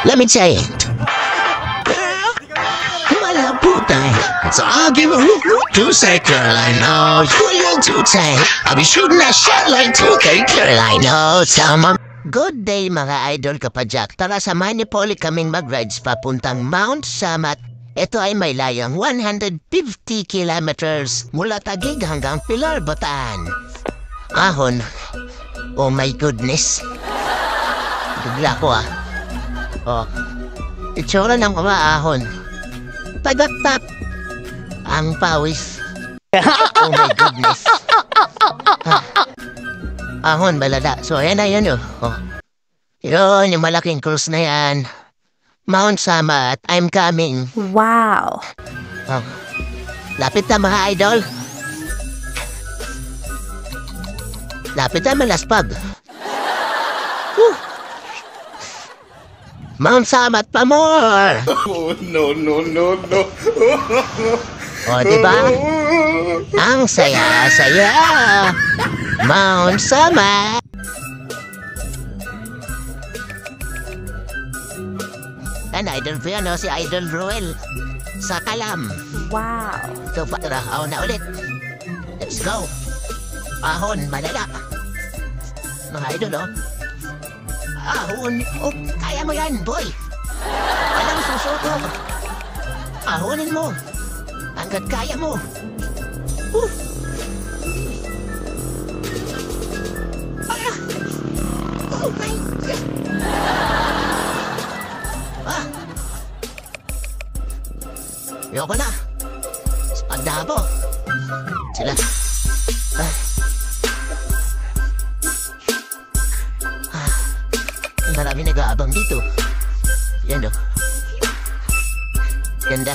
Let me tell you. So I'll give a hoot to say, girl, I know you're too tight. I'll be shooting that shot like 2K, girl, I know. Tama. Good day mga idol kapadyak. Tara samahan ni Polly kaming mag-rides papuntang Mount Samat. Ito ay may layang 150 kilometers mula Taguig hanggang Pilar, Bataan. Ahon. Oh my goodness. Bigla ko ah. Oh. Itsura ng mga ahon. Tagatap. Ang pawis. Oh my goodness. Ahon, balada. So, ayan na yun, oh. Yun, yung malaking cruise na yan. Mount Samat, I'm coming. Wow. Oh. Lapit na mga idol. Lapit na malaspag. Mount Samat pa more. Oh, no. O, diba? Ang saya-saya. Mount Samat. An idol ko yan, si Idol Roel. Sa Kalam. Wow. So, tara, ahon na ulit. Let's go. Ahon, malala. Mga idol, oh. Ahon. Oh, kaya mo yan, boy. Walang susuko. Ahonin mo. Hanggat kaya mo. Oh my God. Ayoko na. Pagdabo. Sila. Marami nag-aabang dito. Yan o. Ganda.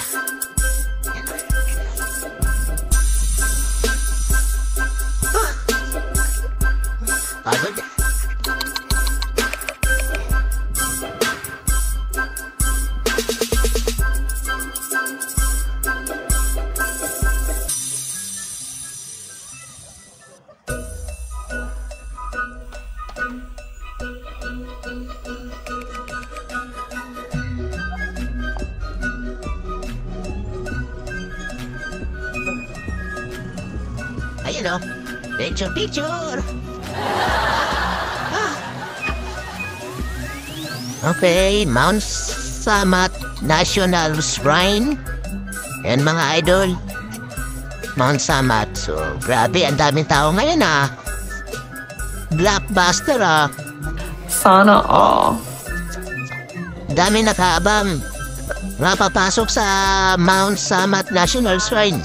Pagod. Ayan o. Picture. Okay, Mount Samat National Shrine. Ayan mga idol. Mount Samat. So, grabe, ang daming tao ngayon ah. Blockbuster ah. Sana all. Dami nakaabang. Mapapasok sa Mount Samat National Shrine.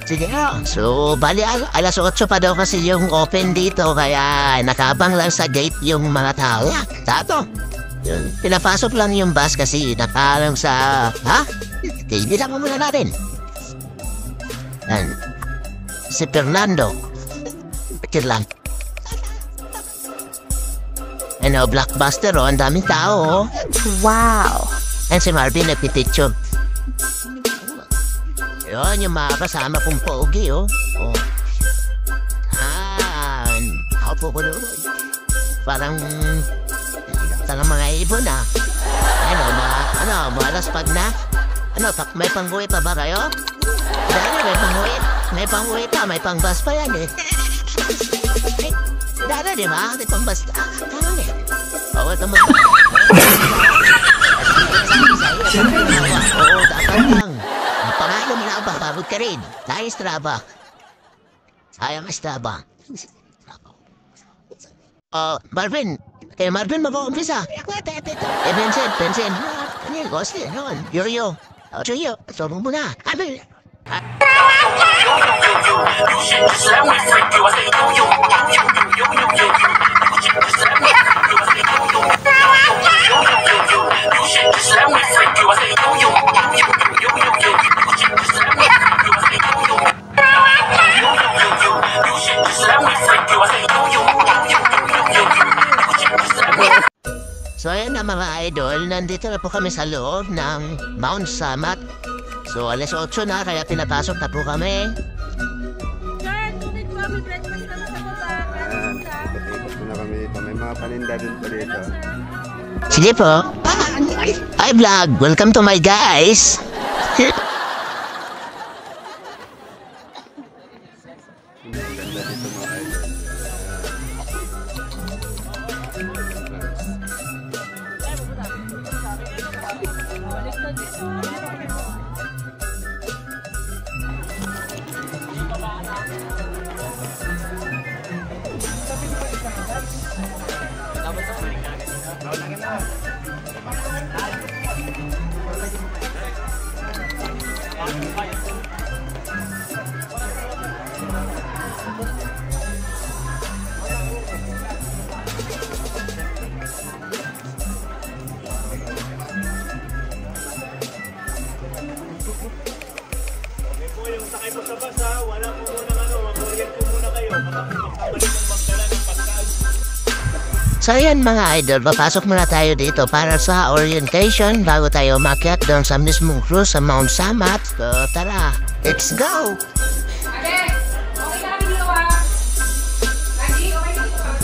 Sige nga. So, bali alas 8 pa daw kasi yung open dito. Kaya nakaabang lang sa gate yung mga tao. Tato. Pinapasok lang yung bus kasi nakalang sa... Ha? Kaibigan mo muna natin. Yan. Si Fernando. Pikir lang. Ano, blockbuster oh. Ang daming tao oh. Wow. Yan si Marvin nagpipicture. Yun, yung mga kasama kong pogi oh. Ako po doon. Parang mga ibon ah. Malas pag na. May pangguwi pa ba kayo? Dahil may pangguwi. May pangguwi pa, may pangbas pa yan eh. Dahil di ba? May pangbas. Tama eh. Oo, ito mo. Oo, dapat lang. Ang pangalan mo na ba? Pagod ka rin. Tayo Strava. Sayang Strava. Marvin. Kaya Marvin mag-uumpisa. Vincent. Ano yung ghost eh? Yoyo. Sorong mo na. Abi. So ayan na mga idol, nandito na po kami sa loob ng Mount Samat. So alas 8 na, kaya pinapasok na po kami. Sir, tubig po, may breakfast na sa baba. Ikot na kami dito. May mga paninda din pa dito. Sige po. Hi vlog, welcome to my guys. So ayan mga idol, papasok muna tayo dito para sa orientation bago tayo umakyat doon sa mismong cruise sa Mount Samat. So tara, let's go! Okay, okay na kami dito ah. Lagi, okay na dito ah.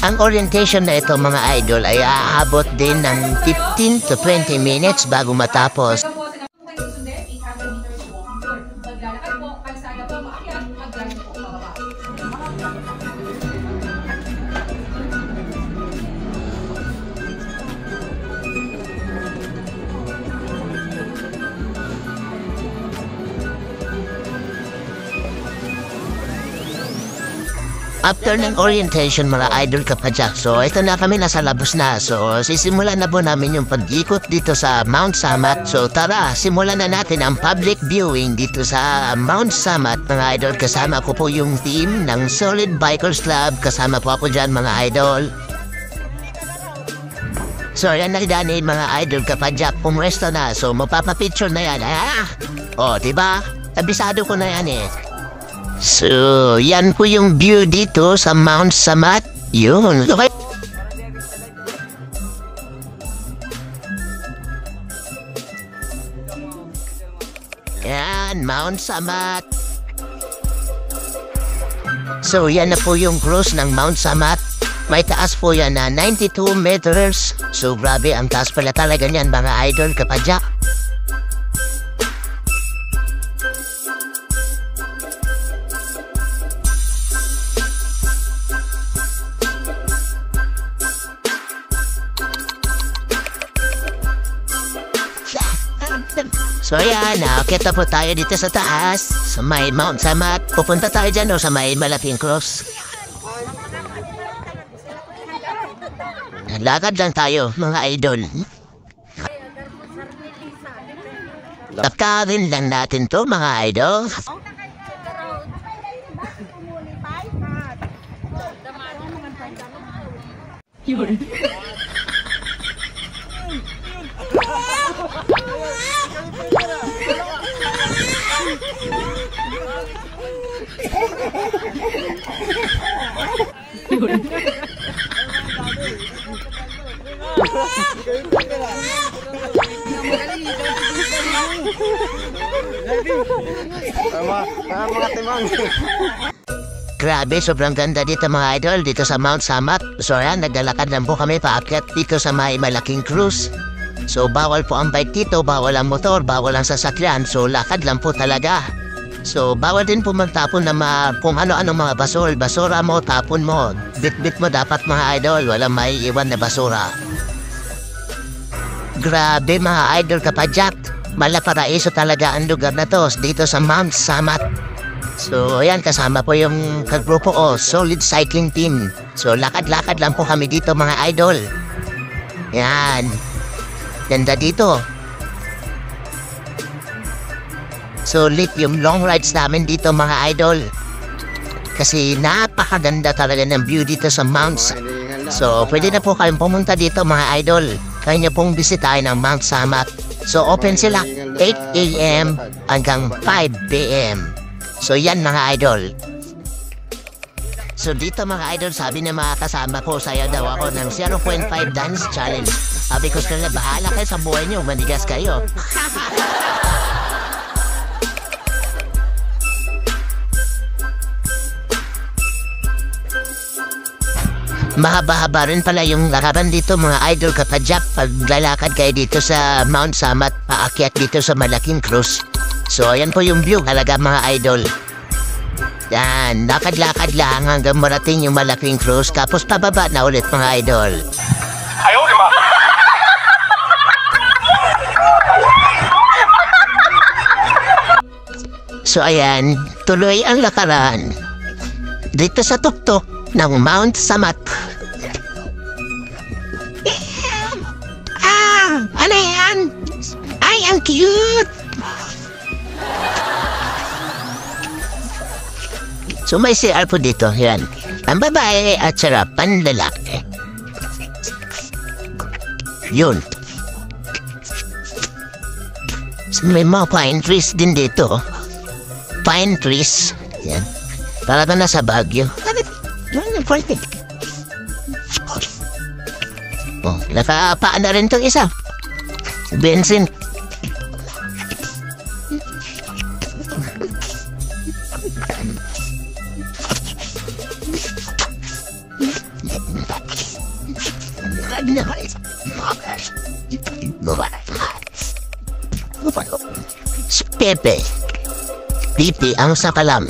Ang orientation na ito mga idol ay aabot din ng 15 to 20 minutes bago matapos. Maglalakad po, kalsada po, maakyat, maglalakad po, pababa. After ng orientation mga idol kapadyak, so ito na kami nasa labos na. So sisimulan na po namin yung pag-ikot dito sa Mount Samat. So tara, simulan na natin ang public viewing dito sa Mount Samat mga idol. Kasama ko po yung team ng Solid Bikers Club. Kasama po ako dyan mga idol. So yan na Danny mga idol kapadyak, pumwesto na. So mapapapicture na yan. O diba? Abisado ko na yan eh. So, yan po yung view dito sa Mount Samat. Yun. Okay. Yan, Mount Samat. So, yan na po yung cruise ng Mount Samat. May taas po yan na 92 meters. So, grabe, ang taas pala talaga niyan mga idol kapadyak. So ayan, nakakita po tayo dito sa taas, sa may Mount Samat. Pupunta tayo dyan o sa may malaking cross. Lakad lang tayo, mga idol. Tapkarin lang natin to, mga idol. Mga timang. Grabe, sobrang ganda dito mga idol, dito sa Mount Samat. So ayan, naglalakad lang po kami paakyat dito sa may malaking cruise. So bawal po ang bike dito, bawal ang motor, bawal ang sasakyan. So lakad lang po talaga. So bawal din po magtapon na kung ano-ano mga basura mo, tapon mo. Bit-bit mo dapat mga idol, walang may iwan na basura. Grabe mga idol kapadyak, malaparaiso talaga ang lugar na to dito sa Mount Samat. So ayan, kasama po yung kagrupo ko, Solid Cycling Team. So lakad-lakad lang po kami dito mga idol. Yan, ganda dito. So lit yung long rides namin dito mga idol. Kasi napakaganda talaga ng view dito sa Mount. So pwede na po kayong pumunta dito mga idol. Kaya nyo pong bisitahin ang Mount Samat. So open sila 8 AM hanggang 5 PM. So yan mga idol. So dito mga idol, sabi ng mga kasama ko, sayo daw ako ng 0.5 dance challenge. Sabi ko sila, bahala kayo sa buhay nyo, manigas kayo. Mahaba-haba rin pala yung lakaran dito mga idol kapadyak pag lalakad kayo dito sa Mount Samat, paakyat dito sa Malaking Cruz. So ayan po yung view halaga mga idol. Yan, lakad-lakad lang hanggang marating yung Malaking Cruz tapos pababa na ulit mga idol. Ayaw, di ba? So ayan, tuloy ang lakaran dito sa tuktok ng Mount Samat. Ano yan? Ay, ang cute! So may CR po dito, yan. Ang babae at sarapan lalaki. Yun. So, may mga pine trees din dito. Pine trees. Yan. Para na sa Baguio. Oh, nakapaan na rin itong isa. Bensin. Si Pepe. Pipi ang sakalam.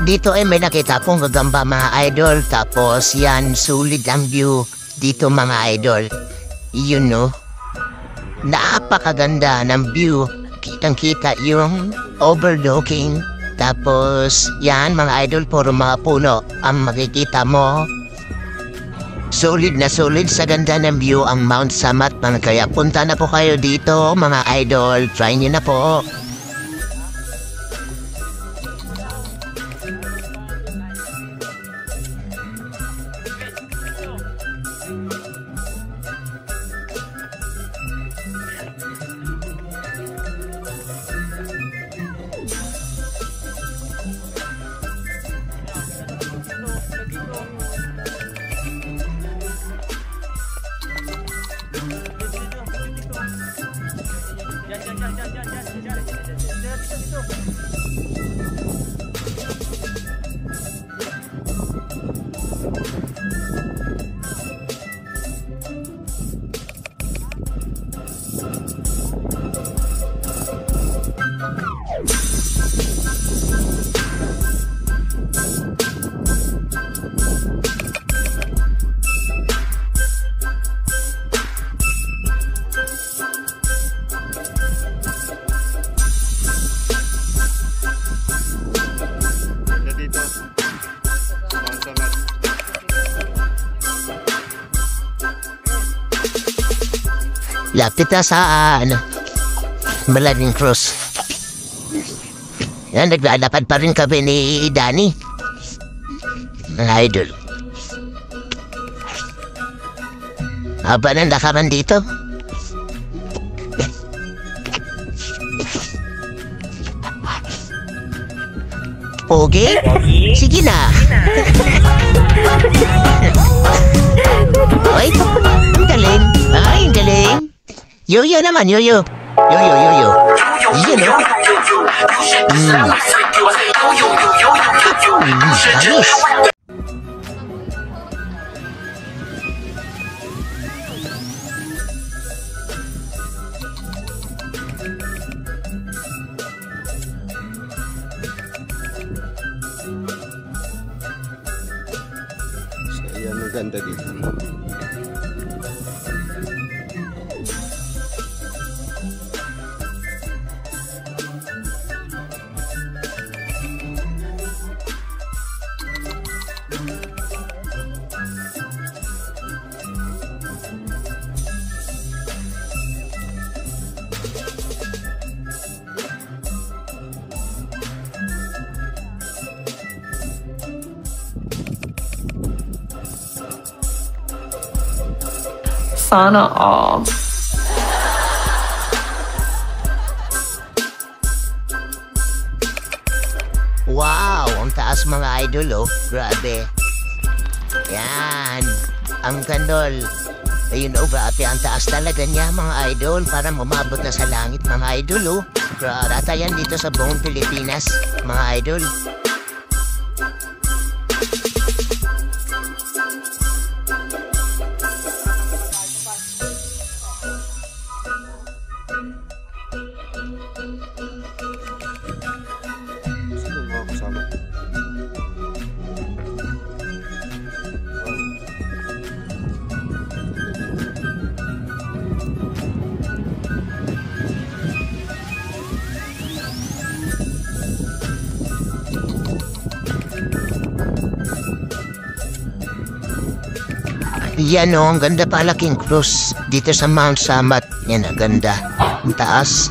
Dito ay may nakita pong gagamba mga idol. Tapos yan, sulit ang view dito mga idol. You know, napakaganda ng view. Kitang-kita yung overlooking. Tapos yan mga idol, puro mga puno ang makikita mo. Solid na solid sa ganda ng view ang Mount Samat. Kaya punta na po kayo dito mga idol. Try nyo na po. Lapit na saan? Malaking Cruz. Yan, naglalapad pa rin kami ni Danny. Mga idol. Haba ng lakaran dito. Okay? Sige na. Ay, ang galing. Ay, ang galing. Yo-yo naman, yo-yo. Yo-yo, yo-yo. Yun, no? Tamis. Ayan, maganda dito. Sana all. taas mga idol, oh. Grabe. Yan. Ang gandol. Ayun, oh, grabe. Ang taas talaga niya, mga idol. Para umabot na sa langit, mga idol, oh. Grabe. Yan dito sa buong Pilipinas, mga idol. Sino mga kasama? Yan, oh, ang ganda pala King Cruz dito sa Mount Samat. Yan, ang ganda. Ang taas.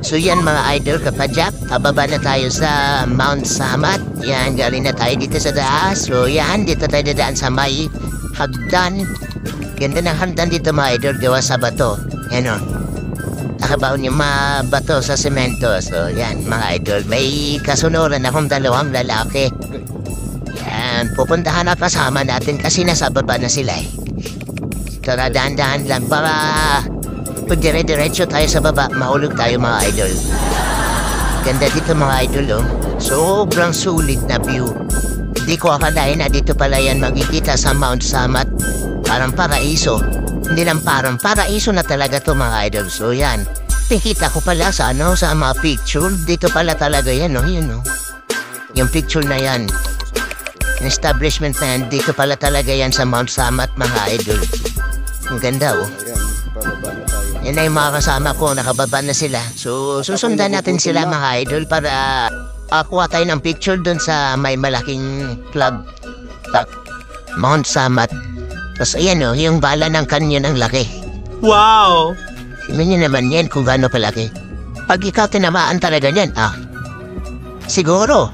So yan mga idol, kapadyak, pababa na tayo sa Mount Samat. Yan, galing na tayo dito sa taas. So yan, dito tayo dadaan sa may hagdan. Ganda ng hagdan dito mga idol, gawa sa bato. Yan, oh. Nakabaon yung mga bato sa semento. So yan mga idol, may kasunuran akong dalawang lalaki. Yan, pupuntahan na kasama natin kasi nasa baba na sila eh. Tara, dahan-dahan lang para pag dire-diretso tayo sa baba, mahulog tayo mga idol. Ganda dito mga idol, oh. Sobrang sulit na view. Hindi ko akalain na dito pala yan magkikita sa Mount Samat. Parang paraiso. Hindi lang parang paraiso na talaga to mga idol. So yan, nakita ko pala sa sa mga picture. Dito pala talaga yan, oh. Yun, oh. Yung picture na yan. Establishment na yan, dito pala talaga yan sa Mount Samat mga idol. Ang ganda, oh. Ayan, pababa na tayo. Yan na yung mga kasama ko, nakababa na sila. So, susundan natin sila mga idol para kuha tayo ng picture dun sa may malaking club. Mount Samat. Tapos ayan, oh, yung bala ng kanyon ang laki. Wow! Tingnan niyo naman yan kung gaano palaki. Pag ikaw tinamaan talaga yan, siguro,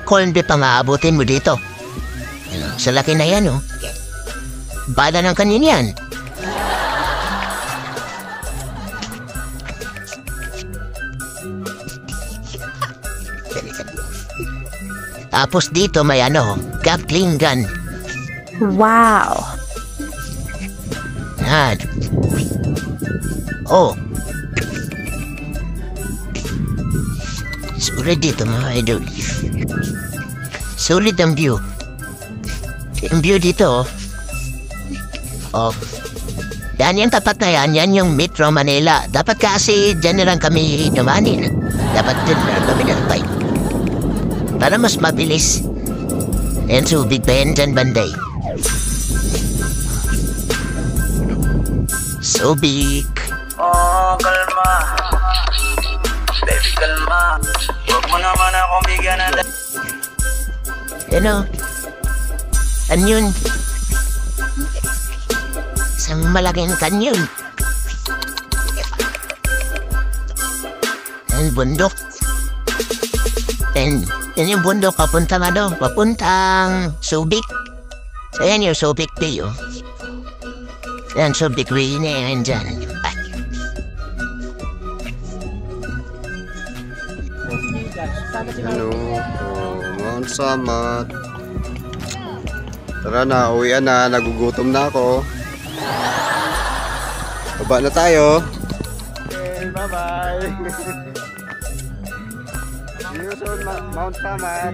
corn beef ang aabutin mo dito. Ano, sa laki na yan, oh. Bala ng kanyon yan. Tapos dito may Gatling gun. Wow. Yan. Oh. Sulit dito mga idol. Sulit ang view. Yung view dito, oh. Yan yung tapat na yan, yan yung Metro Manila. Dapat kasi dyan na lang kami dumanin. Dapat dyan na lang kami nalpay. Para mas mabilis. Yan subig pa yan dyan banday. Subig. Oh, kalma. Baby, kalma. Huwag mo naman akong bigyan ng... Ano? Kanyon. Isang malaking kanyon. Yan, bundok. Yan yung bundok, papuntang papuntang Subic. So yan yung Subic Bay, oh. Yan, Subic Bay na yan dyan. Ay. Ano? Oh, Mount Samat. Tara na, uwian na. Nagugutom na ako. Baba na tayo. Okay, bye-bye. See you soon, Mount Samat.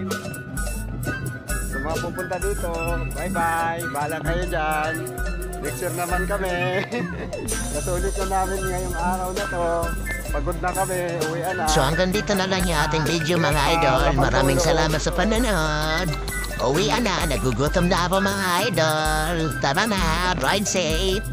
Sa mga pupunta dito, bye-bye. Bahala kayo dyan. Next year naman kami. Nasulit na namin ngayong araw na to. Pagod na kami, uwian na. So hanggang dito na lang yung ating video mga idol. Maraming salamat sa panonood. Uwian na, nagugutom na ako mga idol. Tara na, ride safe.